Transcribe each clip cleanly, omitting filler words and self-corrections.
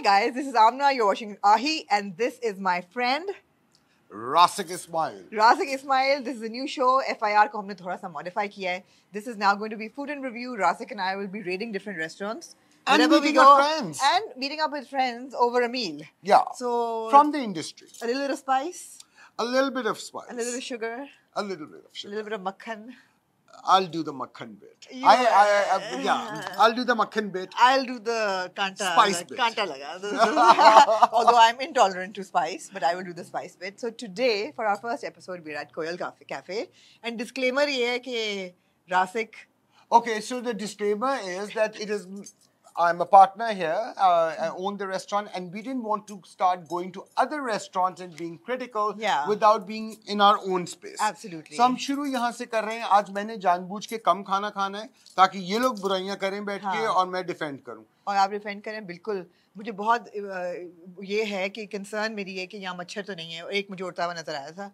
Hi guys, this is Aamna, you're watching AHI and this is my friend Rasikh Ismail. Rasikh Ismail. This is a new show, FIR को हमने थोड़ा सा modify किया है. This is now going to be food and review. Rasikh and I will be rating different restaurants. And wherever meeting we go, our friends. And meeting up with friends over a meal. Yeah. So from the industry. A little bit of spice. A little bit of spice. A little bit of sugar. A little bit of A sugar. little bit of makhan. I'll do the makhan bit. Yeah, I'll do the makhan bit. I'll do the kanta. Spice bit. Kanta laga. Although I'm intolerant to spice, but I will do the spice bit. So today, for our first episode, we're at Koel Cafe. And disclaimer ये है कि Rasikh. Okay, so the disclaimer is that I'm a partner here. I own the restaurant, and we didn't want to start going to other restaurants and being critical without being in our own space. Absolutely. So हम शुरू यहाँ से कर रहे हैं. आज मैंने जानबूझ के कम खाना खाना है ताकि ये लोग बुराइयां करें बैठ के और मैं डिफेंड करूं. और आप डिफेंड करें बिल्कुल. मुझे बहुत ये है कि कंसर्न मेरी है कि यहाँ मच्छर तो नहीं है. एक मुझे उड़ता हुआ नजर आया था.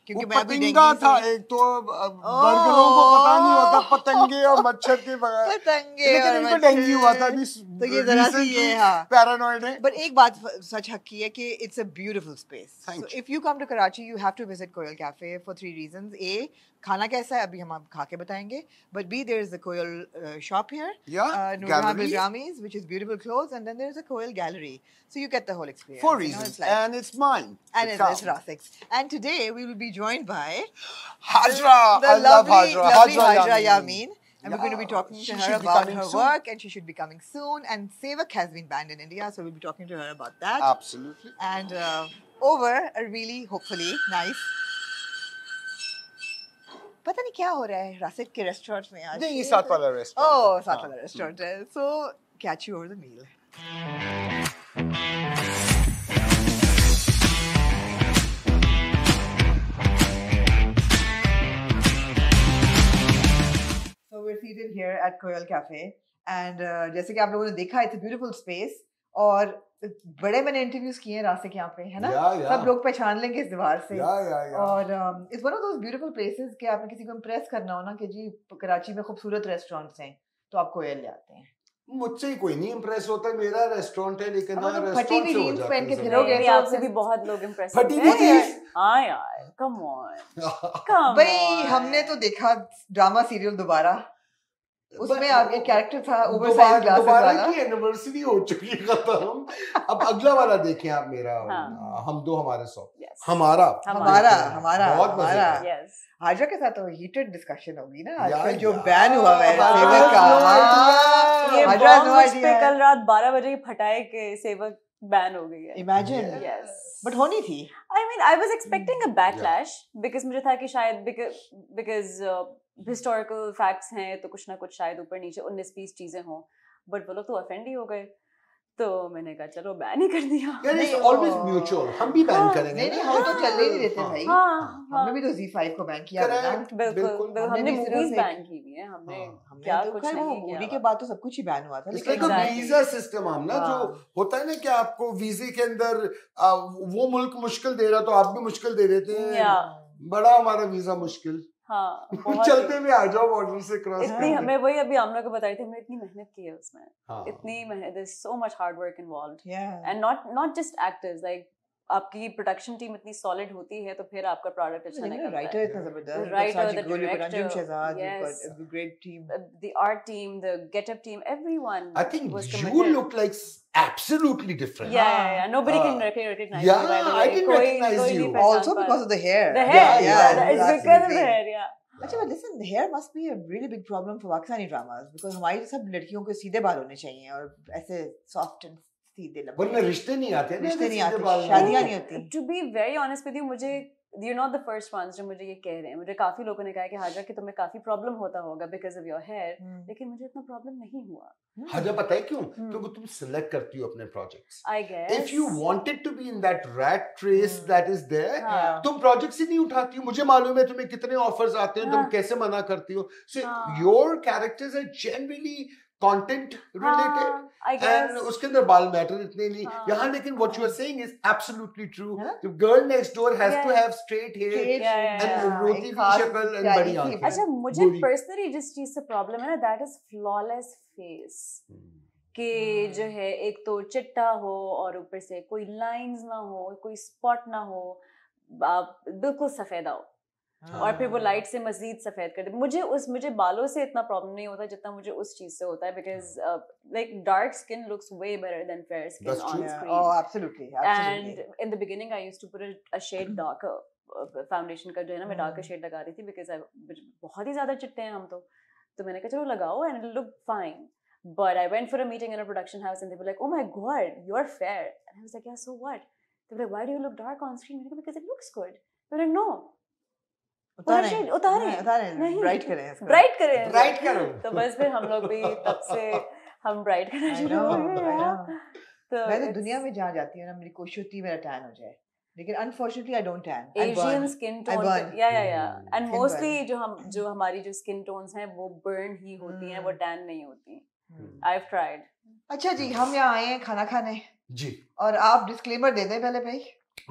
क्योंकि मैं अभी पतंगा था एक तो बर्गरों को पता नहीं होता पतंगे और मच्छर के बगैर. पतंगे लेकिन इनको डेंगू हुआ था अभी. तो ये जरा सी ये पैरानॉइड है. बट एक बात सच हक की है कि it's a beautiful space. So if you come to Karachi you have to visit Koyal cafe for 3 reasons. A, खाना कैसा है अभी हम आप खा के बताएंगे. But B, there is the Koyal shop here, Nurul Rami's, which is beautiful clothes, and then there's a Koel gallery. So you get the whole experience. 4 reasons, and it's mine. And it's Rasikh's. And today we will be joined by Hajra. the lovely Hajra Yamin. Yamin. And we're going to be talking to her about her work, and she should be coming soon. And Sevak has been banned in India, so we'll be talking to her about that. Absolutely. And over a really, hopefully, nice. पता नहीं क्या हो रहा है रासिक के restaurant में आज. नहीं, ये साथ वाला रेस्टोरेंट. ओह, साथ वाला रेस्टोरेंट है. So catch you over the meal. So we're seated here at Koel Cafe, and जैसे कि आप लोगों ने देखा, it's a beautiful space. और बड़े मैंने इंटरव्यूज किए हैं रासिक यहाँ पे, है ना? सब लोग पहचान लेंगे इस दीवार से. और it's one of those beautiful places कि आपने किसी को इम्प्रेस करना हो ना कि जी कराची में खूबसूरत रेस्टोरेंट्स हैं तो आप कोयल ले आते हैं. मुझसे ही कोई नहीं इम्प्रेस होता. मेरा रेस्टोरेंट है लेकिन ना फटी हुई जीन्स पहन के फिरोगे तो आपसे भी बहुत लोग इम्प्रेस फटी हुई जीन्स. हां यार, कम ऑन भाई. हमने तो देखा ड्रामा सीरियल दोबारा, उसमें आपके कैरेक्टर था ओवरसाइज ग्लासेस वाला. की एनिवर्सरी हो चुकी है खत्म. अब अगला वाला देखें आप मेरा. हम दो हमारे 100. हमारा बहुत मजा. यस, हाजरा के साथ तो हीटेड डिस्कशन होगी ना आजकल जो बैन हुआ है सेवक का. ये बॉम्ब पे कल रात 12 बजे फटाए के सेवक बैन हो गई है. इमेजिन. यस, बट होनी थी. I mean I was expecting a backlash because मुझे था कि शायद बिकॉज़ हिस्टोरिकल फैक्ट्स हैं तो कुछ ना कुछ शायद ऊपर नीचे 19-20 चीजें हों. बट वो लोग तो ऑफेंड ही हो गए, तो मैंने कहा चलो बैन ही कर दिया. नहीं, ऑलवेज म्यूचुअल. हम भी बैन करेंगे. नहीं, हम तो चलने नहीं देते भाई. हमने भी तो Z5 को बैन किया था. बिल्कुल. हमने मूवीज बैन की हुई है. हमने क्या कुछ नहीं किया. मूवी के बाद तो सब कुछ ही बैन हुआ था. लेकिन वीजा सिस्टम हम ना जो होता है ना कि आपको वीजे के अंदर वो मुल्क मुश्किल दे रहा तो आप भी मुश्किल दे देते हैं. बड़ा हमारा वीजा मुश्किल. हाँ, चलते में आ जाओ बॉर्डर से क्रॉस. इतनी हमें वही अभी आमना को बताई थी, हमने इतनी मेहनत की है उसमें. इतनी मेहनत, there's so much hard work involved. And not just actors, like आपकी प्रोडक्शन टीम इतनी सॉलिड होती है तो फिर आपका प्रोडक्ट अच्छा निकलता है. राइटर इतना जबरदस्त. Writer, the director, a great team. The art team, the get-up team, everyone. I think you look like absolutely different. Yeah. Nobody can recognize you. By the way. I didn't recognize you. Also because of the hair. The hair. It's because of the hair. Yeah. अच्छा, but listen, the hair must be a really big problem for Pakistani dramas because हमारी सब लड़कियों को सीधे बाल होने चाहिए और ऐसे soft and सीधे लंबे. वरना रिश्ते नहीं आते. शादियां नहीं होती. To be very honest with you, मुझे you're not the first ones जो मुझे ये कह रहे हैं. मुझे काफी लोगों ने कहा कि हाजरा कि तुम्हें काफी प्रॉब्लम होता होगा because of your hair, लेकिन मुझे इतना प्रॉब्लम नहीं हुआ. हाजरा पता है क्यों? क्योंकि तुम सिलेक्ट करती हो अपने projects. I guess if you wanted to be in that rat race that is there, तुम प्रोजेक्ट्स ही नहीं उठाती हो. मुझे मालूम है तुम्हें कितने ऑफर्स आते हैं, तुम कैसे मना करती हो. So your characters are generally content related. And उसके अंदर बाल मैटर इतने नहीं. यहाँ लेकिन what you are saying is absolutely true. The girl next door has to have straight hair and रोती हुई शक्ल and बड़ी आंखें. अच्छा, मुझे personally जिस चीज से प्रॉब्लम है ना, that is flawless face. कि जो है एक तो चिट्टा हो और ऊपर से कोई लाइंस ना हो, कोई स्पॉट ना हो, बिल्कुल सफेद आओ और फिर वो लाइट से मजीद सफेद कर दे। मुझे बालों से इतना प्रॉब्लम नहीं होता जितना मुझे उस चीज से होता है, because like dark skin looks way better than fair skin on screen. Oh, absolutely. And in the beginning I used to put a shade darker, foundation का जो है ना मैं डार्कर शेड लगा रही थी बिकॉज बहुत ही ज्यादा चिट्टे हैं हम तो मैंने कहा चलो लगाओ and it look fine. But I went for a meeting in a production house and they were like, oh my god, you're fair. And I was like, yeah, so what? They were like, why do you look dark on screen? Because it looks good. They were like, no. उतारें bright करें तो बस फिर हम लोग भी तब से हम ब्राइट करना शुरू हो गए। तो मैं तो दुनिया में जहाँ जाती हूँ ना मेरी कोशिश होती है मेरा टैन हो जाए, लेकिन unfortunately I don't tan. Asian skin tone या एंड मोस्टली जो हमारी जो स्किन टोन्स हैं वो बर्न ही होती हैं, वो टैन नहीं होती। I have tried. अच्छा जी, हम यहाँ आए हैं खाना खाने जी, और आप डिस्क्लेमर दे दें पहले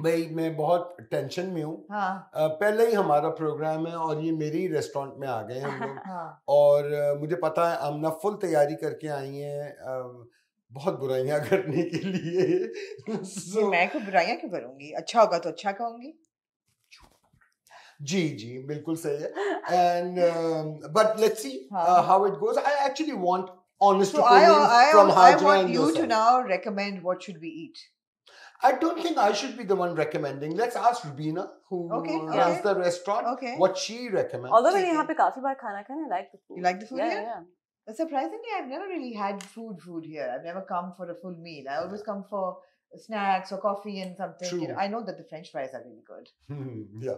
भाई मैं बहुत टेंशन में हूँ। पहले ही हमारा प्रोग्राम है और ये मेरे ही रेस्टोरेंट में आ गए हम लोग और मुझे पता है आमना फुल तैयारी करके आई हैं बहुत बुराइयां करने के लिए। so, मैं कोई बुराइयां क्यों करूंगी, अच्छा होगा तो अच्छा कहूंगी। जी बिल्कुल सही है। And but let's see how it goes. I actually want honest opinions from Hajra and yourself. I want you to now recommend what should we eat. I don't think I should be the one recommending. Let's ask Rubina, who runs the restaurant, what she recommends. Although मैंने यहाँ पे काफी बार खाना खाया, I like the food. You like the food here? Yeah. Surprisingly, I've never really had food here. I've never come for a full meal. I always come for snacks or coffee and something. True. You know, I know that the French fries are really good. Yeah.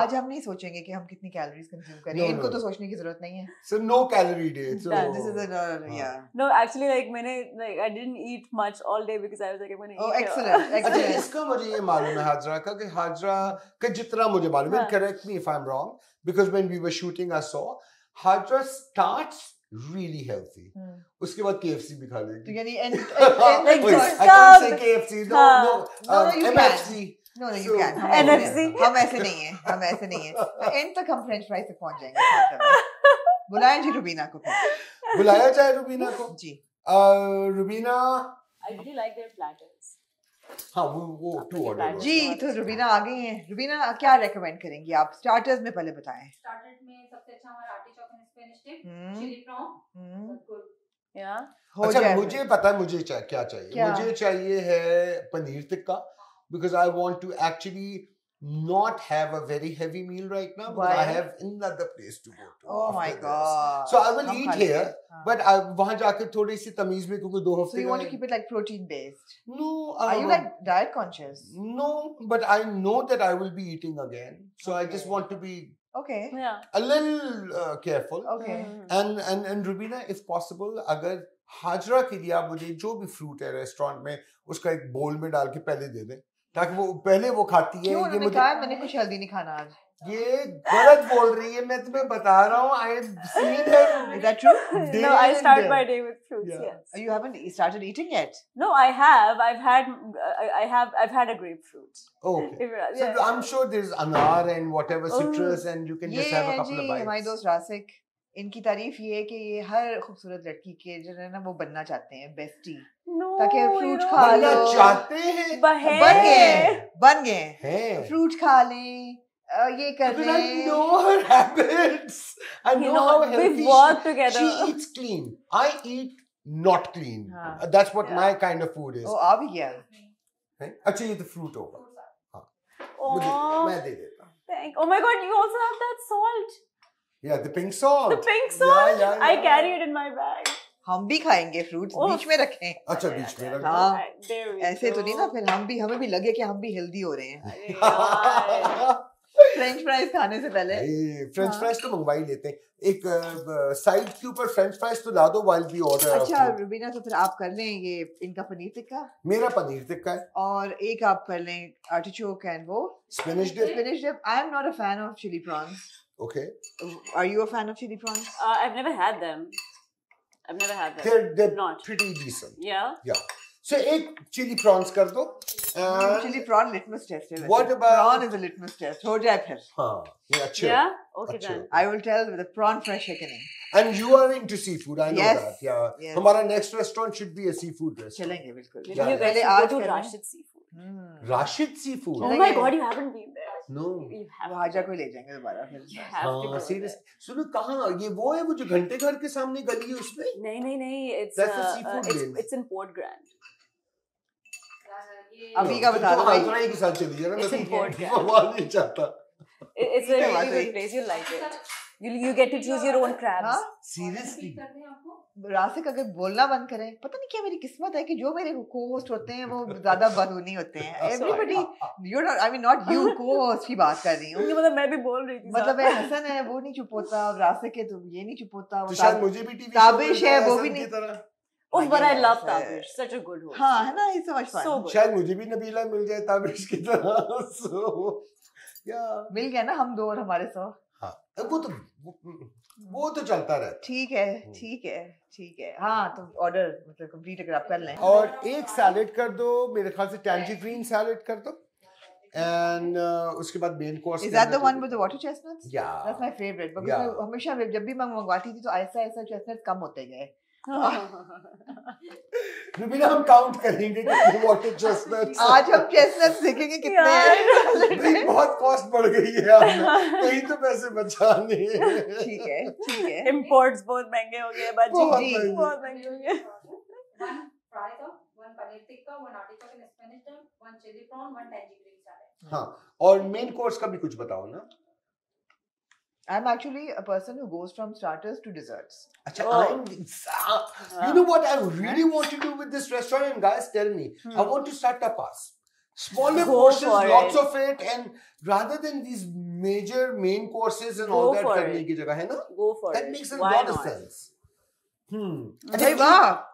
आज हम नहीं सोचेंगे कि हम कितनी calories consume करें, इनको तो सोचने की जरूरत नहीं है। So no calorie day. So this is a No, actually I didn't eat much all day because I was like I'm going to eat. Oh, excellent. अच्छा इसका मुझे ये मालूम है हाजरा का कि हाजरा का जितना मुझे मालूम है, correct me if I'm wrong, because when we were shooting I saw Hajra starts really healthy. उसके बाद KFC भी खा लेगी। तो यानी I can't say KFC. No, you MFC. No, you can't. NFC. हम ऐसे नहीं हैं। एंड तक हम फ्रेंच फ्राइज तक पहुंच जाएंगे। बुलाएं जी रुबीना को फिर। बुलाया जाए रुबीना को। जी। Rubina. I really like their platters. हाँ वो 2 ऑर्डर। जी तो रुबीना आ गई हैं। रुबीना क्या रेकमेंड करेंगी आप? स्टार्टर्स में पहले बताएं। स्टार्टर्स में सबसे अच्छा हमारा artichoke and Spanish dip, chilli prawn. अच्छा मुझे पता है मुझे क्या चाहिए। मुझे चाहिए है paneer tikka because I want to actually not have a very heavy meal right now because I have another place to go to. Oh my god. So I will eat here but वहाँ जाके थोड़ी सी तमीज में क्योंकि 2 हफ्ते। So you want to keep it like protein based? No. Are you like diet conscious? No, but I know that I will be eating again. So I just want to be a little careful. And Rubina, if possible, अगर हाजरा के लिए आप मुझे जो भी fruit है restaurant में उसका एक बोल में डाल के पहले दे दें ताकि वो पहले वो खाती है। ये मुझे कहा मैंने कुछ हेल्दी नहीं खाना आज। ये गलत बोल रही है, मैं तुम्हें बता रहा हूँ। I seen her. Is that true? No, I start my day with fruits. Yes. You haven't started eating yet? No, I have. I've had a grapefruit. Okay. So I'm sure there's anar and whatever citrus and you can just have a couple of bites. हमारे दोस्त रासिक, इनकी तारीफ ये है कि ये हर खूबसूरत लड़की के जो है ना वो बनना चाहते हैं बेस्टी, ताकि फ्रूट खा लो। चाहते हैं बन गए फ्रूट खा लें, ये कर लें। I know her habits. I know how healthy she eats clean. I eat not clean. That's what my kind of food is. Oh, आ भी गया। अच्छा ये तो फ्रूट होगा। मुझे मैं दे देता। Oh my god, you also have that salt. Yeah, the pink salt. The pink salt. Yeah. I carry it in my bag. हम भी खाएंगे फ्रूट्स, बीच में रखें। अच्छा बीच में रखें। हाँ, ऐसे तो नहीं ना फिर हमें भी लगे कि हम भी हेल्दी हो रहे हैं। फ्रेंच फ्राइज खाने से पहले फ्रेंच फ्राइज तो मंगवा ही लेते हैं। एक साइड के ऊपर फ्रेंच फ्राइज तो ला दो while we order। अच्छा रुबीना, तो फिर आप कर लें ये इनका पनीर टिक्का। मेरा पनीर टिक्का है और एक आप कर लें आर्टिचोक एंड वो Spanish dip. I am not a fan of chili prawns. Okay. Are you a fan of chili prawns? I've never had them. They're not pretty decent. Yeah. So एक chili prawns कर दो। Chili prawn litmus test है. What about prawn is a litmus test. हो जाए फिर. हाँ, ये अच्छे. Yeah, okay done. I will tell with the prawn fresh thickening. And you are into seafood, I know that. Yeah. Yes. हमारा next restaurant should be a seafood restaurant. चलेंगे बिल्कुल. You guys should go to Rashid Seafood. Rashid Seafood. Oh my God, you haven't been there. No. You have. हाजा को ले जाएंगे दोबारा फिर. You have to go. Seriously. सुनो कहाँ ये वो है वो जो घंटे घर के सामने गली है उसमें? नहीं. It's in Port Grand. अभी का बता दो भाई. आंध्रा के साथ चली जाना. It's in Port Grand. वहाँ नहीं चाहता. It's a really good place. You'll like it. You get to choose your own crabs. Seriously. रासिक अगर बोलना बंद करें, पता नहीं क्या मेरी किस्मत है कि जो मेरे co-host होते हैं वो ज्यादा बदूनी होते हैं. Everybody, you're not, I mean not you, co-host की बात कर रही हूँ. मतलब मैं भी बोल रही थी. मतलब है हसन है वो नहीं चुप होता, रासिक है तो ये नहीं चुप होता. तो शायद मुझे भी टीवी ताबिश है वो भी नहीं. Oh, but I love Tabish. Such a good host. हाँ है ना, he's so much fun. So good. शायद मुझे भी नबीला मिल जाए ताबिश की तरह. So yeah. मिल गया ना हम दो और हमारे 100. हाँ वो तो चलता रहता. ठीक है. हाँ तो ऑर्डर मतलब कंप्लीट अगर आप कर लें. और एक सैलेड कर दो, मेरे ख्याल से टैंजरीन सैलेड कर दो. And उसके बाद main course. Is that the one with the water chestnuts? Yeah. That's my favorite. Because हमेशा जब भी मैं मंगवाती थी तो ऐसा chestnuts कम होते गए. रुबीना हम काउंट करेंगे कितने वाटर चेस्टनट्स. आज हम चेस्टनट्स देखेंगे कितने हैं. बहुत कॉस्ट बढ़ गई है आपने, कहीं तो पैसे बचाने. ठीक है. Imports बहुत महंगे हो गए बाजी. बहुत महंगे हो गए. One fry though, one paneer tikka, one artichoke and spinach dip, one chili prawn, one tangerine salad. हाँ, और मेन कोर्स का भी कुछ बताओ ना. I'm actually a person who goes from starters to desserts. You know what I really want to do with this restaurant, and guys tell me, I want to start tapas. Smaller portions, lots of it, and rather than these major main courses and all that करने की जगह है ना? Go for it. That makes a lot of sense. अरे वाह.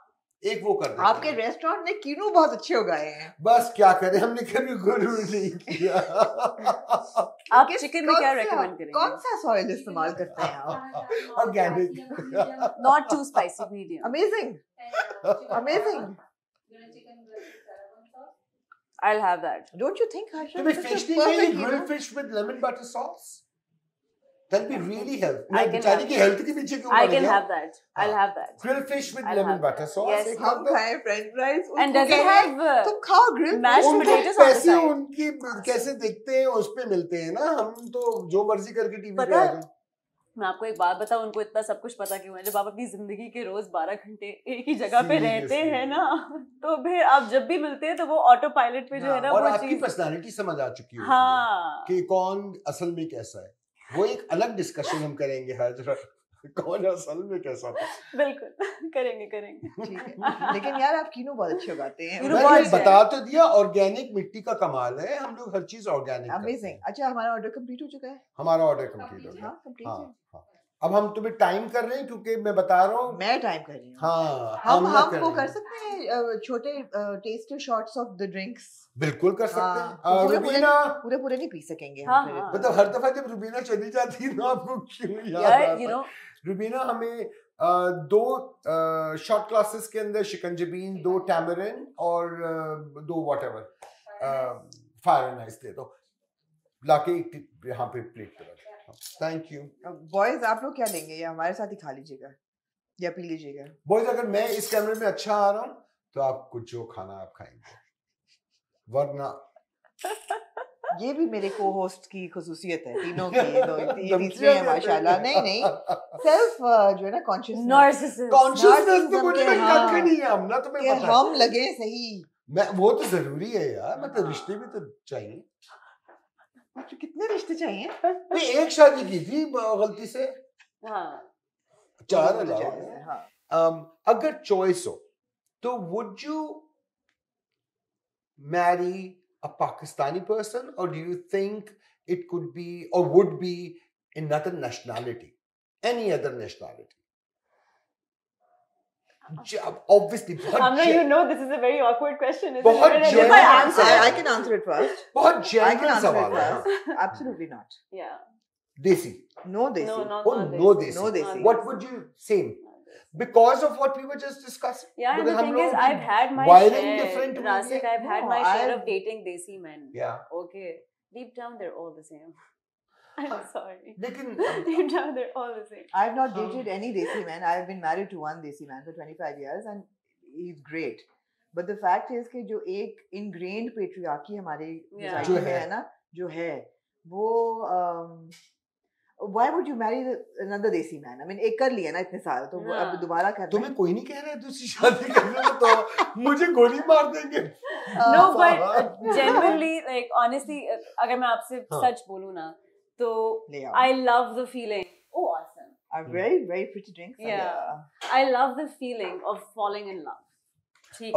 एक वो कर देते हैं. आपके रेस्टोरेंट में कीनू बहुत अच्छे उगाए हैं. बस क्या करें, हमने कभी गुरु नहीं किया. आप चिकन में क्या रेकमेंड करेंगे? कौन सा सॉइल इस्तेमाल करते हैं आप? Organic. Not too spicy, medium. Amazing. I'll have that. Don't you think, Hajra? तुम्हें fish नहीं चाहिए? Grilled fish with lemon butter sauce? That'll be really helpful. बेचारी की health के पीछे क्यों I can have that. I'll have that. Grilled fish with lemon butter sauce. Yes. हम खाएं French fries. And does it have? तुम खाओ grilled mashed potatoes on the पैसे side. उनकी कैसे देखते हैं उस पे मिलते हैं ना. हम तो जो मर्जी करके टीवी पे पता आ है, जाए. मैं आपको एक बात बताऊं, उनको इतना सब कुछ पता क्यों है? जब आप अपनी जिंदगी के रोज 12 घंटे एक ही जगह पे रहते हैं ना, तो फिर आप जब भी मिलते हैं तो वो ऑटो पायलट पे जो है ना और वो आपकी चीज. पर्सनालिटी समझ आ चुकी होती हाँ. है कि कौन असल में कैसा है. वो एक अलग डिस्कशन हम करेंगे हाजरा. कौन असल में कैसा था. बिल्कुल करेंगे. ठीक है. लेकिन यार आप कीनू बहुत अच्छे उगाते हैं. मैंने बता तो दिया, ऑर्गेनिक मिट्टी का कमाल है. हम लोग हर चीज ऑर्गेनिक. अमेजिंग. अच्छा हमारा ऑर्डर कंप्लीट हो चुका है. हमारा ऑर्डर कंप्लीट हो गया. हाँ कंप्लीट है. अब हम तुम्हें टाइम कर रहे हैं क्योंकि मैं बता रहा हूँ. मैं टाइम कर रही हूँ. हाँ हम वो कर सकते हैं छोटे tester shots of the drinks. बिल्कुल कर सकते हैं. रुबीना पूरे नहीं पी सकेंगे. मतलब हर दफा जब रुबीना चली जाती है ना, आपको क्यों याद आता है? रुबीना हमें 2 शॉर्ट ग्लासेस के अंदर शिकंजबीन, 2 टैमरिन और 2 व्हाटएवर फायर एंड आइस दे दो. लाके यहाँ पे प्लेट पे रख. Thank you. बॉयज आप लोग क्या लेंगे, या हमारे साथ ही खा लीजिएगा या पी लीजिएगा? बॉयज अगर मैं इस कैमरे में अच्छा आ रहा हूँ तो आपको जो खाना आप खाएंगे, वरना ये भी मेरे को-होस्ट की खुसूसियत है. तीनों की तीसरे हैं माशाल्लाह. नहीं सेल्फ जो है ना कॉन्शियसनेस तो बोलने में कख नहीं है. हम ना तुम्हें पता है हम लगे सही. मैं वो तो जरूरी है यार. मतलब रिश्ते भी तो चाहिए. तो कितने रिश्ते चाहिए? मैं एक शादी की थी गलती से. हाँ. 4 अलावा. अगर चॉइस हो तो would you marry a Pakistani person, or do you think it could be or would be another nationality, any other nationality? Obviously, Aamna, you know this is a very awkward question. I can answer it first. बहुत genuine सवाल है. Absolutely not. Yeah. Desi. No desi. No desi. No desi. What would you say? Because of what we were just discussing. Yeah, and the thing is, I've had my share, Rasikh, I've had my share of dating desi men. Yeah. Okay. Deep down, they're all the same. I'm sorry. Lekin, Deep down, they're all the same. I've not dated any desi man. I've been married to one desi man for 25 years and he's great. But the fact is कि जो एक ingrained patriarchy हमारे society में है ना, जो है, वो why would you marry another desi man? I mean, एक कर लिया ना इतने साल, तो अब दोबारा करना. तुम्हें कोई नहीं कह रहा है दूसरी शादी करने में, तो मुझे गोली मार देंगे. No, but genuinely, like honestly, अगर मैं आपसे सच बोलूँ ना, तो I love the feeling. Oh, awesome! Are very, very pretty drinks. Yeah, I love the feeling of falling in love.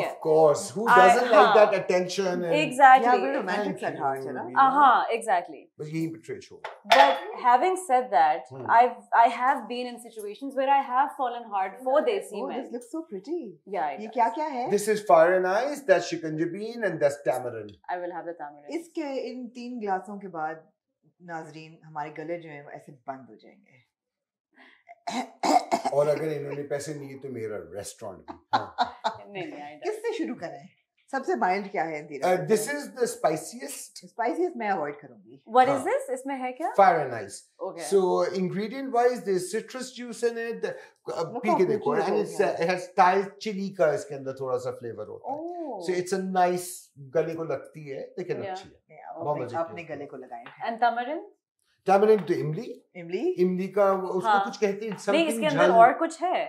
Of course, who doesn't like that attention? And Exactly. Yeah, we're romantic at heart, है ना? Exactly. बस यही पे trade show. But having said that, I have been in situations where I have fallen hard for desi men. This looks so pretty. Yeah. ये क्या है? This is fire and ice, that's shikanjabin, and that's tamarind. I will have the tamarind. इसके इन 3 ग्लासों के बाद नाजरीन हमारे गले जो हैं वो ऐसे बंद हो जाएंगे. और अगर इन्होंने पैसे नहीं तो मेरा रेस्टोरेंट भी. किससे शुरू करें? सबसे माइल्ड क्या है Indira? This is the spiciest. Spiciest मैं अवॉइड करूंगी. What is this? इसमें है क्या? Fire and ice. Okay. So ingredient wise, there's citrus juice in it. P के देखो, and it has Thai chili का इसके अंदर थोड़ा सा flavor होता है. So it's a nice, गले को लगती है लेकिन अच्छी है. अपने गले को लगाएं. And tamarind? Tamarind तो इमली का उसको कुछ कहते हैं. नहीं, इसके अंदर और कुछ है.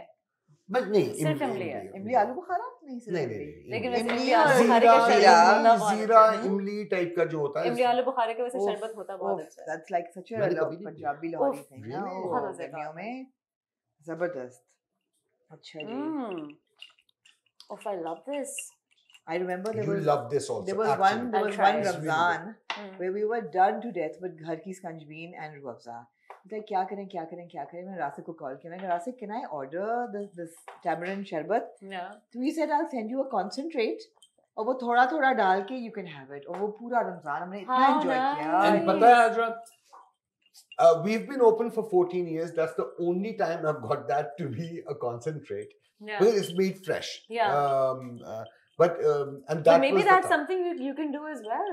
बस नहीं, सिर्फ इमली है. इमली आलू बुखारा नहीं सिर्फ नहीं. लेकिन इमली आलू बुखारे का जीरा इमली टाइप का जो होता है. इमली आलू बुखारे के वैसे शरबत होता बहुत अच्छा है. That's like such a Punjabi Lahori thing. बहुत मजे गर्मियों में जबरदस्त. अच्छा जी. Oh, I love this. I remember there was one Ramzan where we were done to death with घर की स्कंजबीन and रुअफ़ज़ा. like क्या करें मैं रासिक को कॉल किया. मैंने रासिक, can I order this tamarind शरबत? So he said I'll send you a concentrate और वो थोड़ा डाल के you can have it. और वो पूरा रमजान हमने इतना enjoy किया. And पता है हजरत, we've been open for 14 years. That's the only time I've got that to be a concentrate. Because it's made fresh. But maybe that's something you can do as well.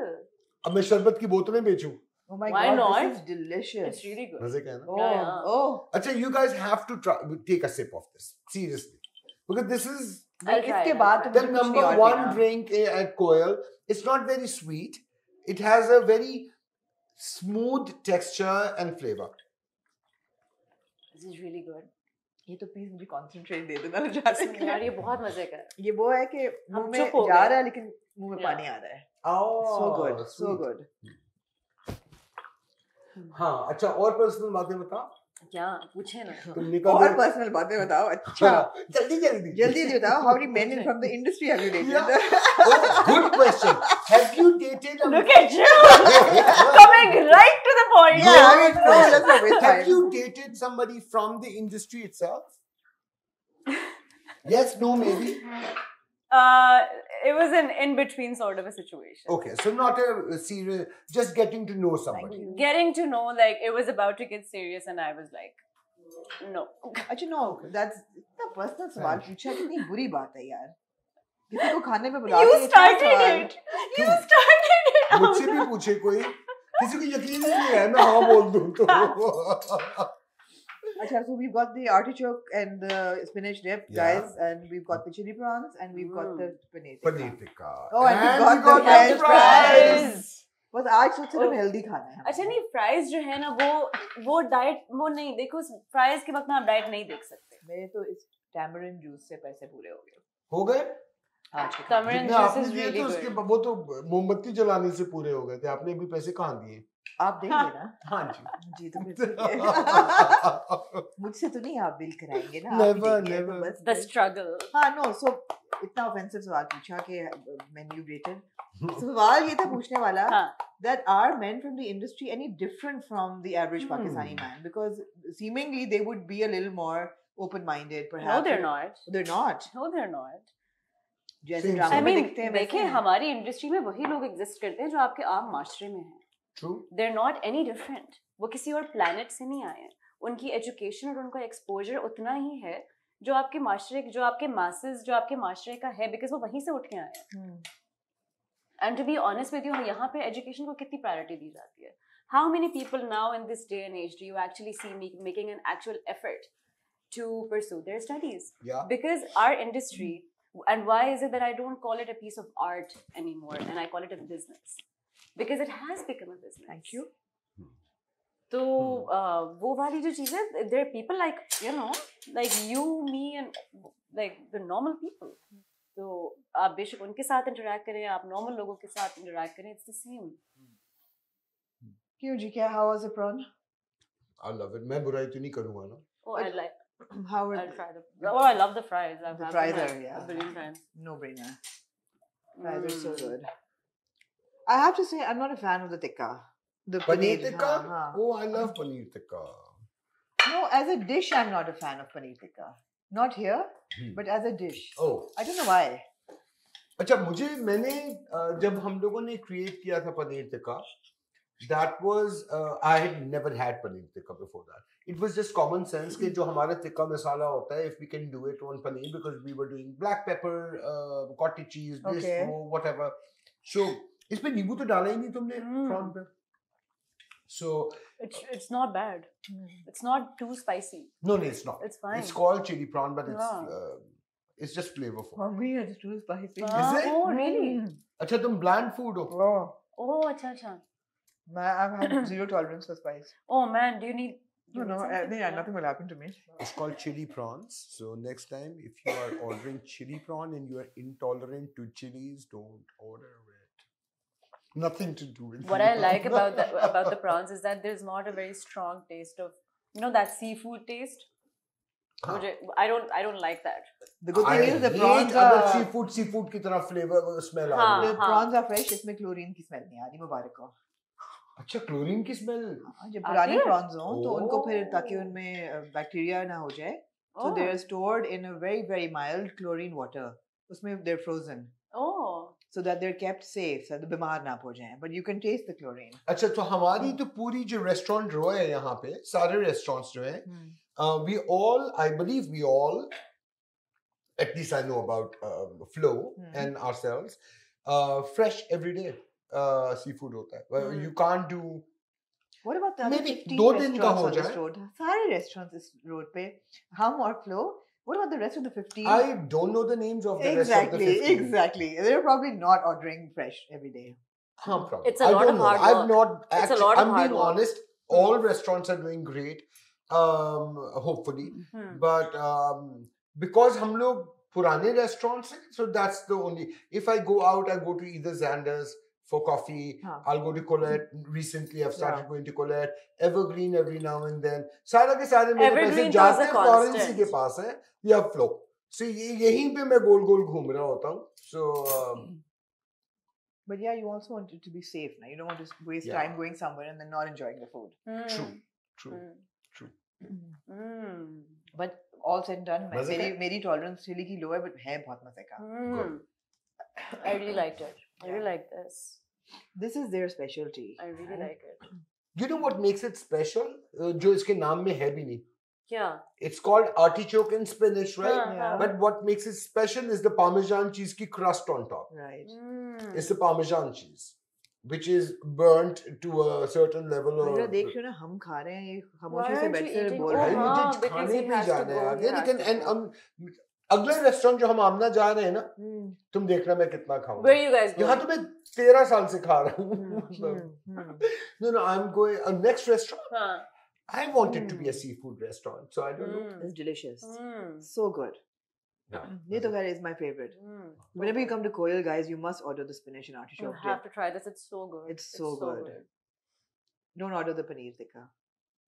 अब मैं शरबत की बोतलें बेचूं. Oh my Why God, not? this is delicious. It's really good. मजे का है ना? Oh. अच्छा, you guys have to try, take a sip of this. Seriously. Because this is इसके बाद the number one drink at Koel. It's not very sweet. It has a very smooth texture and flavor. This is really good. ये तो please मुझे concentrate दे देना जाते हैं यार. ये बहुत मजे का है. ये वो है कि मुंह में जा रहा है लेकिन मुंह में पानी आ रहा है. So good. हाँ, अच्छा, और पर्सनल बातें बता. क्या पूछे ना. और पर्सनल बातें बताओ. अच्छा, जल्दी बताओ. How many men from the industry have you dated? Good question. Have you dated? Look at you, coming right to the point. Have you dated somebody from the industry itself? Yes, no, maybe. It was an in-between sort of a situation. Okay, so not a serious, just getting to know somebody. Getting to know, like, it was about to get serious and I was like, no. अच्छा, no, that's इतना personal सवाल पूछा. कितनी बुरी बात है यार. किसी को खाने पे बुला के You started it. मुझसे भी पूछे कोई. किसी को यकीन ही नहीं है मैं हाँ बोल दूँ तो. अच्छा, so we've got the artichoke and the spinach dip, guys, and we've got the chili prawns and we've got the paneer tikka. Oh, and we've got the French fries. बस आज सोच रहे हेल्दी खाना है. अच्छा, नहीं, फ्राइज जो है ना वो डाइट वो नहीं. देखो, फ्राइज के वक्त में आप डाइट नहीं देख सकते. मेरे तो इस टैमरिन जूस से पैसे पूरे हो गए. हो गए? Tamarind juice is really good. उसके वो तो मोमबत्ती जलाने से पूरे हो गए थे. आपने अभी पैसे कहाँ दिए? आप देंगे ना? हाँ जी. तो मुझसे तो नहीं आप बिल कराएंगे ना. Never. The struggle. हाँ, no, so इतना ऑफेंसिव सवाल पूछा कि मेन्यू रेटेड. सवाल ये था पूछने वाला that are men from the industry any different from the average Pakistani man? Because seemingly they would be a little more open-minded, perhaps. No, they're not. They're not. No, they're not. जैसे drama में दिखते हैं. देखिए, हमारी industry में वही लोग exist करते हैं जो आपके आम माशरे में हैं. True. They're not any different. वो किसी और प्लैनेट से नहीं आए हैं. उनकी एजुकेशन और उनका एक्सपोजर उतना ही है जो आपके masses जो आपके माशरे का है, because वो वहीं से उठ के आए हैं. And to be honest with you, यहाँ पे education को कितनी priority दी जाती है? How many people now in this day and age do you actually see making an actual effort to pursue their studies? Yeah. Because our industry, and why is it that I don't call it a piece of art anymore and I call it a business? Because it has become a business. Thank you. So, वो वाली जो चीज़ें, there are people like, you know, like you, me, and like the normal people. तो आप बेशक उनके साथ interact करें, आप normal लोगों के साथ interact करें, it's the same. क्यों जी, क्या? How was the prawn? I love it. मैं बुराई तो नहीं करूँगा ना. Oh, I like. How were I'll try them. Oh, I love the fries. I've the had fries them are, a billion times. no brainer. Fries are so good. I have to say, I'm not a fan of the tikka. The Paneer tikka? Oh, I love paneer tikka. No, as a dish, I'm not a fan of paneer tikka. Not here, but as a dish. Oh. I don't know why. अच्छा, मैंने जब हम लोगों ने create किया था paneer tikka, that was I had never had paneer tikka before that. It was just common sense कि जो हमारा tikka masala होता है, if we can do it on paneer, because we were doing black pepper, cottage cheese, this, whatever. So इसमें नींबू तो डाला ही नहीं तुमने prawn पे. So it's not bad. It's not too spicy. No, it's not. It's fine. It's called chili prawn, but it's just flavorful. For me, it's too spicy. Is it? Oh, really? अच्छा, तुम bland food हो. Oh, अच्छा. I've had zero tolerance for spice. Oh man, do you need? No, nothing will happen to me. It's called chili prawns. So next time, if you are ordering chili prawn and you are intolerant to chilies, don't order it. Nothing to do with what I like about the prawns is that there's not a very strong taste of, you know, that seafood taste. I don't like that. The good thing is the prawns are seafood की तरह flavor smell आ रही है. The prawns are fresh. इसमें chlorine की smell नहीं आ रही. मुबारक हो. अच्छा, क्लोरीन की स्मेल? जब पुराने prawns हो तो उनको फिर ताकि उनमें बैक्टीरिया ना हो जाए, so they are stored in a very very mild chlorine water. उसमें they're frozen. So that they're kept safe, so the बीमार ना हो जाएं. But you can taste the chlorine. अच्छा, तो हमारी तो पूरी जो restaurant रो है यहाँ पे, सारे restaurants जो हैं, I believe we all, at least I know about Flo and ourselves, fresh every day. Seafood होता है. You can't do. What about the other 15 restaurants on this road? सारे restaurants इस road पे, हम और Flo. What about the rest of the 15? I don't know the names of the rest of the 15. Exactly. They're probably not ordering fresh every day. Probably. It's a lot of hard work. I've not actually. It's a lot of I'm hard being work. honest. All restaurants are doing great. Hopefully, but because हम लोग पुराने restaurants हैं, so that's the only. If I go out, I go to either Xander's for coffee. I'll go to Colette. Recently, I've started going to Colette. Evergreen every now and then. सारा के सारे मेरे पैसे जाते Florence के पास हैं या Flo. So यहीं पे मैं गोल घूम रहा होता हूँ. So. But yeah, you also want it to be safe. Now you don't want to waste time going somewhere and then not enjoying the food. True. But all said and done, मेरी tolerance chili की low है, but है बहुत मजे का. I really liked it. I really like this. This is their specialty. I really like it. You know what makes it special? जो इसके नाम में है भी नहीं. Yeah. It's called artichoke and spinach, right? Yeah. But what makes it special is the Parmesan cheese की crust on top. Right. It's the Parmesan cheese, which is burnt to a certain level of. मेरा देख रहे हो ना, हम खा रहे हैं ये खामोशी से बैठ कर बोल रहे हैं. मुझे खाने भी जाना है आगे, लेकिन अगले रेस्टोरेंट जो हम आमना जा रहे हैं ना, तुम देखना मैं कितना खाऊंगा. Where you guys going? यहाँ तो मैं 13 साल से खा रहा हूँ. No, I'm going next restaurant. I want it to be a seafood restaurant, so I don't know. It's delicious. So good. ये तो is my favorite. Whenever you come to Koel, guys, you must order the spinach and artichoke. You have to try this. It's so good. It's so good. Don't order the paneer tikka.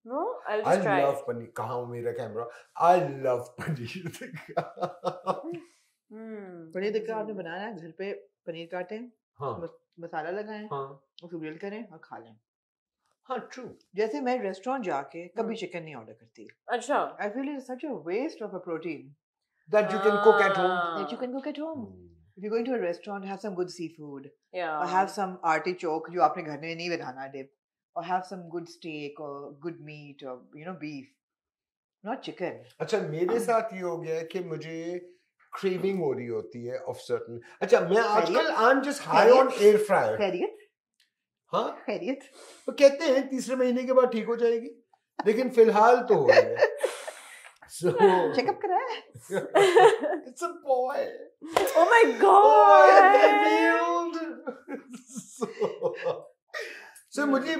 No, I'll just try. I love paneer. कहाँ हो मेरा camera? I love paneer tikka. Paneer tikka आपने बनाना है, घर पे पनीर काटें, मसाला लगाएं, उसको ग्रिल करें और खा लें. हाँ, true. जैसे मैं रेस्टोरेंट जाके कभी चिकन नहीं ऑर्डर करती. अच्छा. I feel it's such a waste of a protein. That you can cook at home. That you can cook at home. If you're going to a restaurant, have some good seafood. Yeah. Or have some artichoke जो आपने घर में नहीं बनाना dip. Or have some good steak or good meat or beef. Not chicken. अच्छा मेरे साथ ये हो गया है कि मुझे craving हो रही होती है of certain. अच्छा मैं आजकल I'm just high on air fryer. खैरियत? हाँ? खैरियत? तो कहते हैं तीसरे महीने के बाद ठीक हो जाएगी, लेकिन फिलहाल तो हो रही है. So चेकअप कराया? It's a boy. Oh my god. So मुझे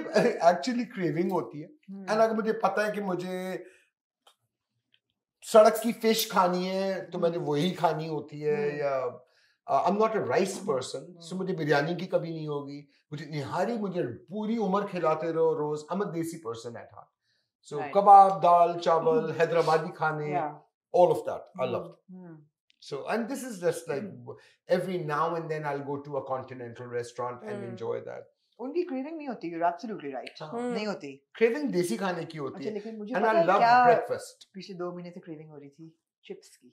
actually craving होती है, and अगर मुझे पता है कि मुझे सड़क की फिश खानी है तो मैंने वही खानी होती है, या I'm not a rice person, so मुझे बिरयानी की कभी नहीं होगी, मुझे निहारी मुझे पूरी उम्र खिलाते रहो रोज. I'm a desi person at heart, so कबाब, दाल, चावल, हैदराबादी खाने, all of that I love. So, and this is just like every now and then I'll go to a continental restaurant and enjoy that. उनकी craving नहीं होती. You're absolutely right. नहीं होती. Craving देसी खाने की होती है. लेकिन मुझे and पता I है love क्या breakfast. पिछले 2 महीने से craving हो रही थी chips की,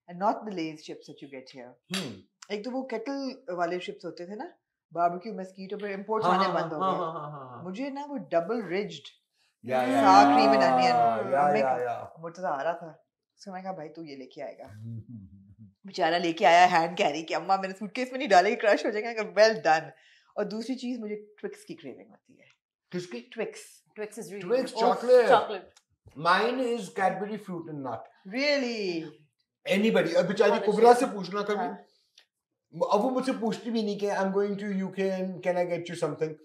and not the Lay's chips that you get here. एक तो वो kettle वाले chips होते थे ना, barbecue mosquito पे imports आने बंद हो गए. मुझे ना वो double ridged sour cream and onion मुझे आ रहा था. So मैं कहा भाई तू ये लेके आएगा. बेचारा लेके आया हैंड कैरी कि अम्मा मैंने सूटकेस में नहीं डाले, क्रश हो जाएगा. Well done. और दूसरी चीज मुझे ट्विक्स की क्रेविंग होती है. किसकी? Twix is really Twix good. chocolate. Mine is Cadbury fruit and nut. Really? Anybody? अब बेचारी कुबरा से पूछना कभी. अब वो मुझसे पूछती भी नहीं कि I'm going to UK and can I get you something.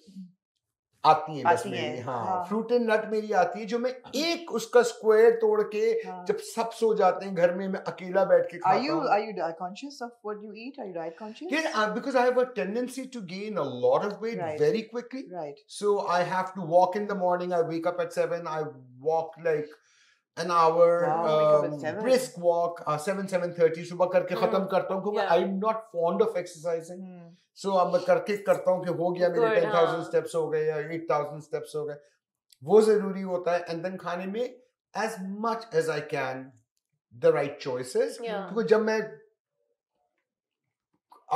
आती है बस मेरी. हाँ, फ्रूट एंड नट मेरी आती है, जो मैं एक उसका स्क्वायर तोड़ के जब सब सो जाते हैं घर में मैं अकेला बैठ के खाता हूँ. Are you diet conscious of what you eat? Are you diet conscious? Yeah, because I have a tendency to gain a lot of weight very quickly. Right. So I have to walk in the morning. I wake up at 7. I walk like an hour, brisk walk, 7:30 सुबह करके खत्म करता हूँ क्योंकि I'm not fond of exercising. So अब मैं करता हूँ कि हो गया मेरे 10,000 steps हो गए या 8,000 steps हो गए. वो जरूरी होता है. And then खाने में as much as I can the right choices. क्योंकि जब मैं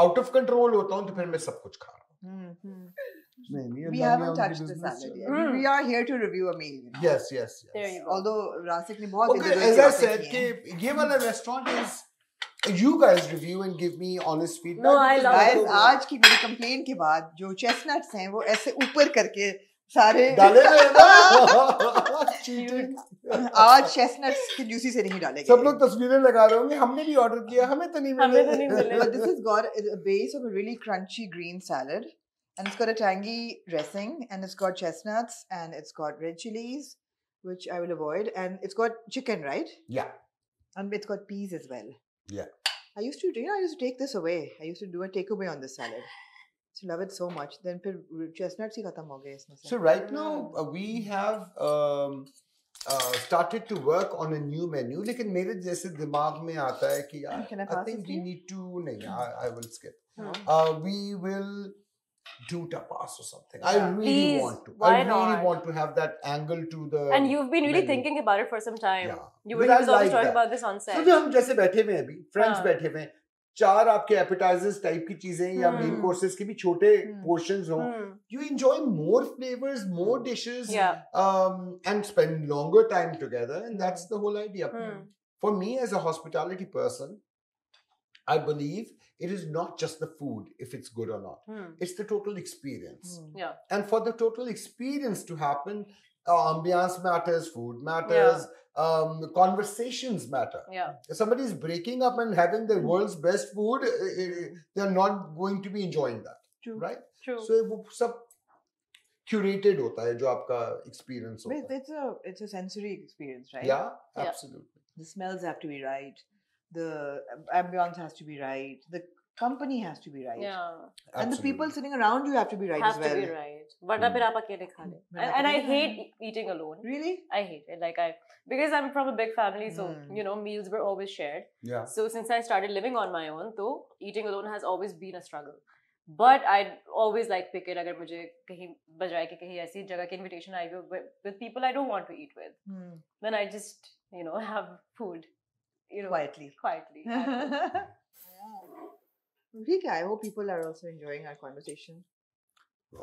out of control होता हूँ तो फिर मैं सब कुछ खा रहा हूँ. We haven't touched the salad yet. We are here to review a meal. You know? Yes. There you go. Although Rasikh ने बहुत okay, as I said कि ये वाला restaurant is you guys review and give me honest feedback. No, I love it. आज की मेरी complaint के बाद जो chestnuts हैं वो ऐसे ऊपर करके सारे डाले गए ना. आज chestnuts की जूसी से नहीं डाले गए. सब लोग तस्वीरें लगा रहे होंगे हमने भी ऑर्डर किया, हमें तो नहीं मिले. But this has got a base of a really crunchy green salad. And it's got a tangy dressing, and it's got chestnuts, and it's got red chilies, which I will avoid, and it's got chicken, right? Yeah. And it's got peas as well. Yeah. I used to take this away. I used to do a takeaway on this salad. I used to love it so much. Then फिर chestnuts ही खत्म हो गए इसमें से. So right now we have started to work on a new menu. लेकिन मेरे जैसे दिमाग में आता है कि यार I think we need to नहीं, I will skip. We will do tapas or something. I really want to. I really want to have that angle to the. And you've been really thinking about it for some time. Yeah. You were always talking about this on set. So हम जैसे बैठे हुए हैं अभी, friends बैठे हुए हैं, 4 आपके appetizers type की चीजें या main courses के भी छोटे portions हों. You enjoy more flavors, more dishes, and spend longer time together, and that's the whole idea. For me as a hospitality person, I believe it is not just the food if it's good or not. It's the total experience. Yeah. And for the total experience to happen, ambiance matters, food matters, conversations matter. Yeah. If somebody is breaking up and having the world's best food, they're not going to be enjoying that. True. Right? True. So वो सब curated होता है जो आपका experience होता है. It's a sensory experience, right? Yeah, absolutely. The smells have to be right. The ambience has to be right. The company has to be right. Yeah. And the people sitting around you have to be right as well. Have to be right. But फिर आप अकेले खा ले. And I hate eating alone. Really? I hate it. Because I'm from a big family, so meals were always shared. Yeah. So since I started living on my own, तो eating alone has always been a struggle. But I'd always pick it अगर मुझे कहीं बजाय कि कहीं ऐसी जगह की invitation आई हो with people I don't want to eat with. Then I just have food. Quietly. ठीक है. I hope people are also enjoying our conversation.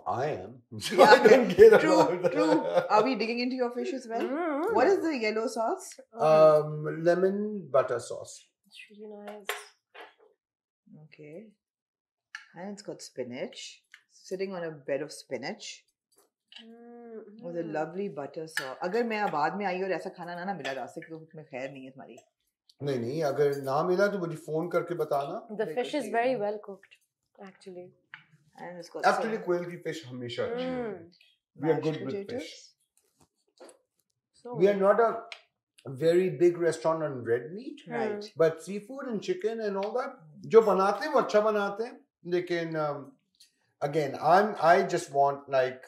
I am. So I don't care about that. True. Are we digging into your fish as well? What is the yellow sauce? Lemon butter sauce. It's really nice. Okay. And it's got spinach. Sitting on a bed of spinach. With a lovely butter sauce. अगर मैं बाद में आई और ऐसा खाना ना मिला रासिक तो उसमें खैर नहीं है तुम्हारी. नहीं अगर ना मिला तो मुझे फोन करके बताना. The fish is very well cooked, actually. And it's got Actually, Koel की fish हमेशा अच्छी है. We are good with fish. We are not a very big restaurant on red meat, right? But seafood and chicken and all that, जो बनाते हैं वो अच्छा बनाते हैं. लेकिन again, I just want like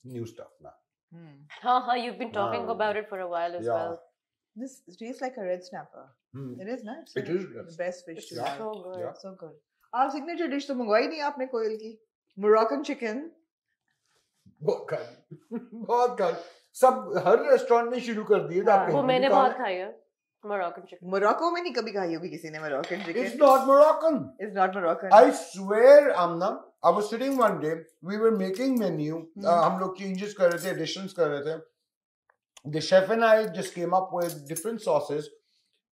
new stuff now. You've been talking about it for a while as well. This tastes like a red snapper. It is nice. It is the best fish to have. So good. Yeah. So good. आप signature dish तो मंगवाई नहीं आपने कोयल की. Moroccan chicken. बहुत कल सब हर restaurant में शुरू कर दिए थे. वो मैंने बहुत खाई है. Moroccan chicken. मोरक्को में नहीं कभी खाई होगी किसी ने Moroccan chicken. It's not Moroccan. It's not Moroccan. I swear, Amna, I was sitting one day, we were making menu, हम लोग changes कर रहे थे, additions कर रहे थे. The chef and I just came up with different sauces,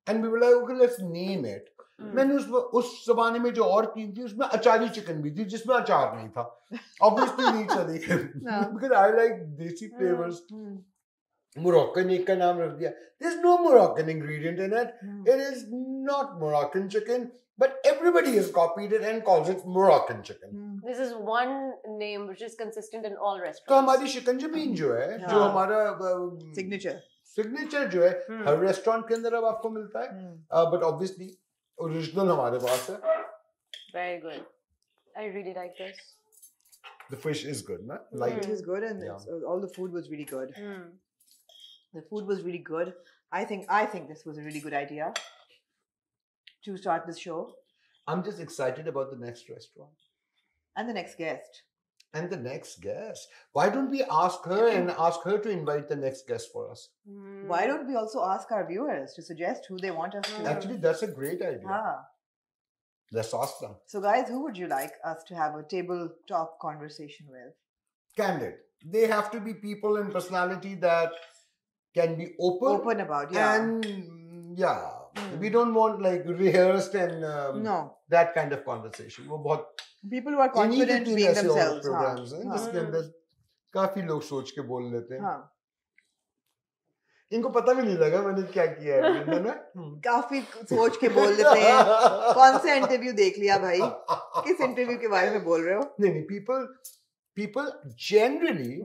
and we were like, okay, let's name it. मैंने उस ज़माने में जो और चीज़ थी उसमें अचारी चिकन भी थी जिसमें अचार नहीं था. Obviously नहीं चली because I like desi flavors. Moroccan एक का नाम रख दिया. There's no Moroccan ingredient in it. It is not Moroccan chicken, but everybody has copied it and calls it Moroccan chicken. This is one name which is consistent in all restaurants. तो हमारी शिकंजबीन जो है, जो हमारा signature जो है, हर restaurant के अंदर अब आपको मिलता है. But obviously original हमारे पास है. Very good. I really like this. The fish is good, na? Light. It is good, and all the food was really good. The food was really good. I think this was a really good idea to start this show. I'm just excited about the next restaurant. And the next guest. And the next guest. Why don't we ask her and ask her to invite the next guest for us? Why don't we also ask our viewers to suggest who they want us to? Actually, that's a great idea. Let's ask them. So guys, who would you like us to have a tabletop conversation with? Candid. They have to be people and personality that can be open about, and we don't want like rehearsed and that kind of conversation. वो बहुत people who are confident being themselves. Programs हैं जिसके अंदर काफी लोग सोच के बोल लेते हैं. इनको पता भी नहीं लगा मैंने क्या किया है ना. काफी सोच के बोल लेते हैं. कौन सा इंटरव्यू देख लिया भाई? किस इंटरव्यू के बारे में बोल रहे हो? नहीं people generally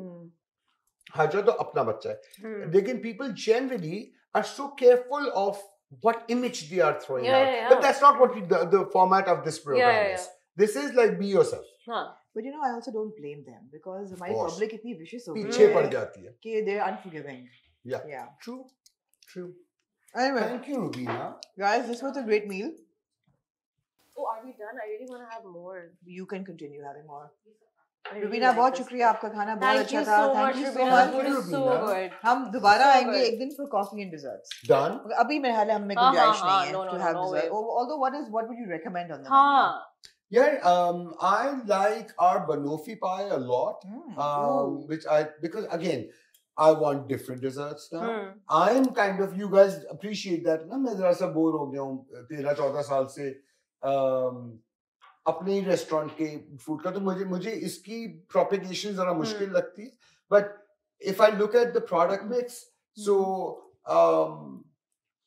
Hajra तो अपना बच्चा है. लेकिन people generally are so careful of what image they are throwing out. But that's not what the format of this program is. This is like be yourself. But I also don't blame them because हमारी public इतनी vicious हो गई पीछे पड़ जाती है कि they're unforgiving. Yeah. True. Anyway, thank you, Rubina. Guys, this was a great meal. Oh, are we done? I really want to have more. You can continue having more. Rubina बहुत शुक्रिया आपका खाना बहुत अच्छा था. Thank you so much. Food is so good. हम दोबारा आएंगे एक दिन for coffee and desserts. Done. अभी मेरे हाल हमें गुंजाइश नहीं है to have dessert. Although what would you recommend on the menu? Yeah, I like our banoffee pie a lot. Because again, I want different desserts now. I'm kind of, you guys appreciate that. ना मैं जरा सा bore हो गया हूँ 13-14 साल से अपने रेस्टोरेंट के फूड का. तो मुझे इसकी प्रोपेगेशन जरा मुश्किल लगती है. But if I look at the product mix, so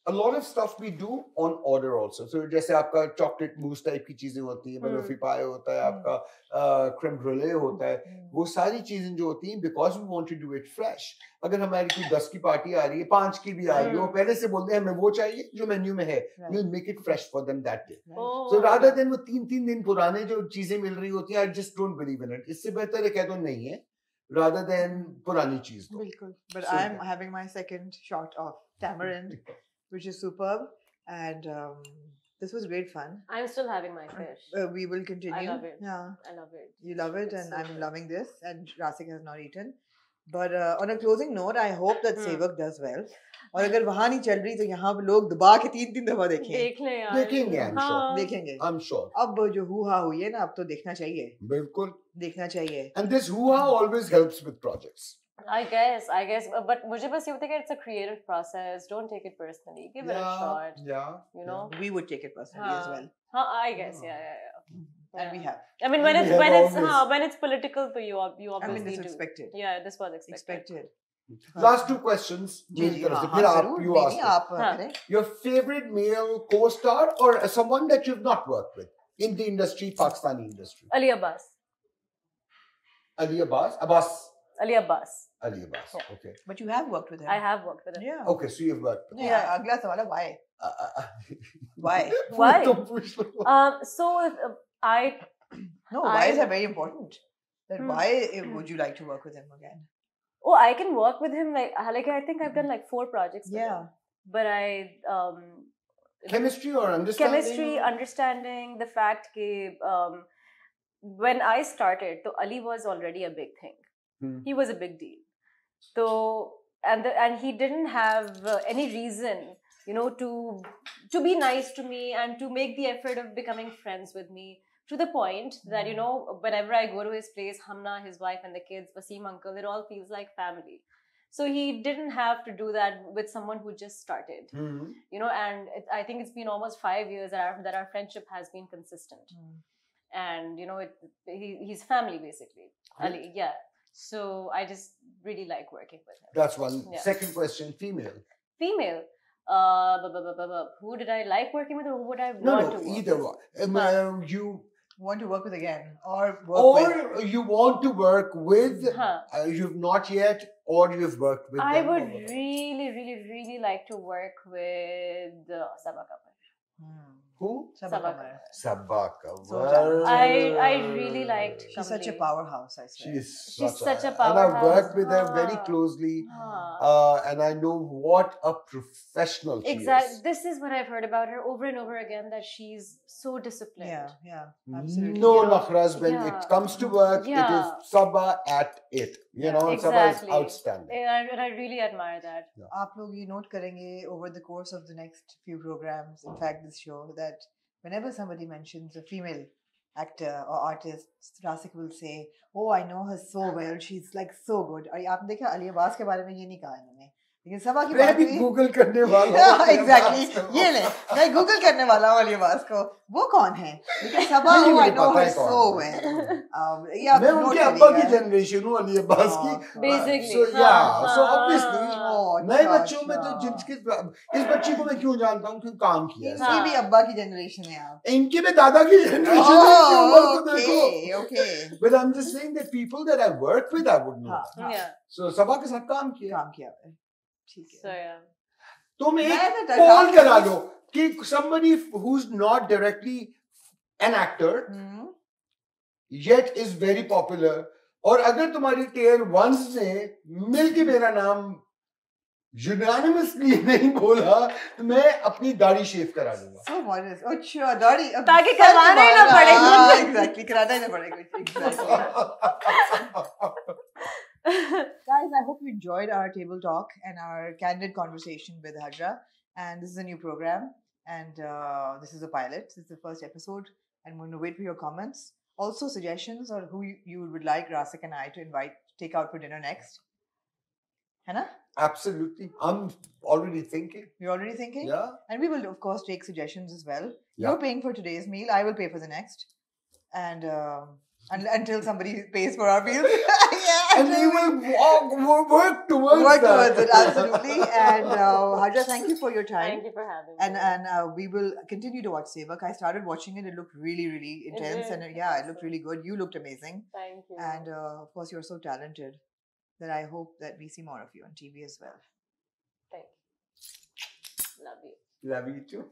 a lot of stuff we do on order also. So जैसे आपका chocolate mousse type की चीजें होती हैं, banoffee pie होता है, आपका creme brulee होता है, वो सारी चीजें जो होती हैं because we want to do it fresh. अगर हमारी कोई 10 की पार्टी आ रही है, 5 की भी आ रही है, वो पहले से बोलते हैं हमें वो चाहिए जो मेन्यू में है. We'll make it fresh for them that day. So rather than वो 3 दिन पुराने जो चीजें मिल रही होती हैं, I just don't believe in it. इससे बेहतर है कह दो नहीं है, rather than पुरानी चीज दो. बिल्कुल. But I'm having my second shot of tamarind, which is superb, and this was great fun. I'm still having my fish. We will continue. I love it. Yeah, I love it. You love it, and I'm loving this. And Rasikh has not eaten. But on a closing note, I hope that Sevak does well. और अगर वहाँ नहीं चल रही तो यहाँ पे लोग दबा के 3-3 दफा देखें. देख लें यार. देखेंगे, I'm sure. देखेंगे. I'm sure. अब जो हुआ हुई है ना, अब तो देखना चाहिए. बिल्कुल. देखना चाहिए. And this hoo-ha always helps with projects. I guess, but मुझे बस ये होता है कि it's a creative process. Don't take it personally. Give it a shot. Yeah. You know. We would take it personally as well. I guess, yeah. And we have. I mean, when it's political, so you obviously I mean, this do. was expected. Yeah, this was expected. Last 2 questions. Your favorite male co-star or someone that you've not worked with in the industry, Pakistani industry? Ali Abbas. Ali Abbas? Abbas. Ali Abbas. Ali Abbas. Yeah. Okay. But you have worked with him. I have worked with him. Yeah. Okay, so you've worked with him. Yeah. Agla sawal hai, why? Why? Why? So I. No, why is that very important? That why would you like to work with him again? Oh, I can work with him. Like I think I've done like 4 projects. With him. But chemistry or understanding? Chemistry, understanding the fact that when I started, so Ali was already a big thing. He was a big deal. So and he didn't have any reason, to be nice to me and to make the effort of becoming friends with me. To the point that, whenever I go to his place, Hamna, his wife and the kids, Wasim uncle, it all feels like family. So he didn't have to do that with someone who just started. And I think it's been almost 5 years that our friendship has been consistent. And, he's family basically. Ali, yeah. So I just really like working with him. That's one. Yeah. Second question, female. Female. Who did I like working with, or who would I want to work either with? one. You want to work with again, or you want to work with, you've not yet, or you've worked with I them. would really, really, really like to work with Sabah Kapoor. Who? Sabah Kapoor. Sabah Kapoor. So I really liked She's such a powerhouse, I swear. She's such a powerhouse. And I've worked with her very closely. And I know what a professional she is. Exactly. This is what I've heard about her over and over again, that she's so disciplined. Yeah, absolutely. No nakhras when it comes to work. It is Sabah at it. Sabah is outstanding. And I really admire that. आप लोग ये note करेंगे over the course of the next few programs, in fact this show, that whenever somebody mentions a female actor or artist, Rasikh will say, "Oh, I know her so well. She's like so good." और आपने देखा Ali Abbas के बारे में ये नहीं कहा इन्होंने, लेकिन सबा की बात भी गूगल करने वाला हूँ। Exactly. ये ले, मैं गूगल करने वाला हूँ Ali Abbas को। वो कौन है? लेकिन सबा I know her so well. मैं उनके अब्बा की जनरेशन हूँ Ali Abbas की। Basically. So so obviously नए बच्चों में तो जिनके इस बच्ची को मैं क्यों जानता हूँ, क्यों काम किया? इनकी भी अब्बा की जनरेशन है आप। इनके भी दादा की जनरेशन है। Okay. But I'm just saying that people that I work with, I would know. So सबा के साथ काम किया। So तुम एक कॉल करा लो कि somebody who's not directly an actor yet is very popular, और अगर तुम्हारी tier 1s ने मिलके मेरा नाम unanimously नहीं बोला तो मैं अपनी दाढ़ी शेव करा लूंगा। So modest. अच्छा दाढ़ी ताकि करवाना ही ना पड़े। Exactly, कराना ही ना पड़ेगा। Exactly. Guys, I hope you enjoyed our table talk and our candid conversation with Hajra. And this is a new program, and this is a pilot. This is the first episode, and we're going to wait for your comments. Also, suggestions or who you would like Rasikh and I to take out for dinner next. Hannah? Absolutely. I'm already thinking. You're already thinking? Yeah. And we will, of course, take suggestions as well. Yeah. You're paying for today's meal. I will pay for the next. And until somebody pays for our meals. And we will work towards it, absolutely. And Hajra, thank you for your time. Thank you for having me. And we will continue to watch Sevak. I started watching it. It looked really, really intense. It looked really good. You looked amazing. Thank you. And of course, you're so talented that I hope that we see more of you on TV as well. Thank you. Love you. Love you too.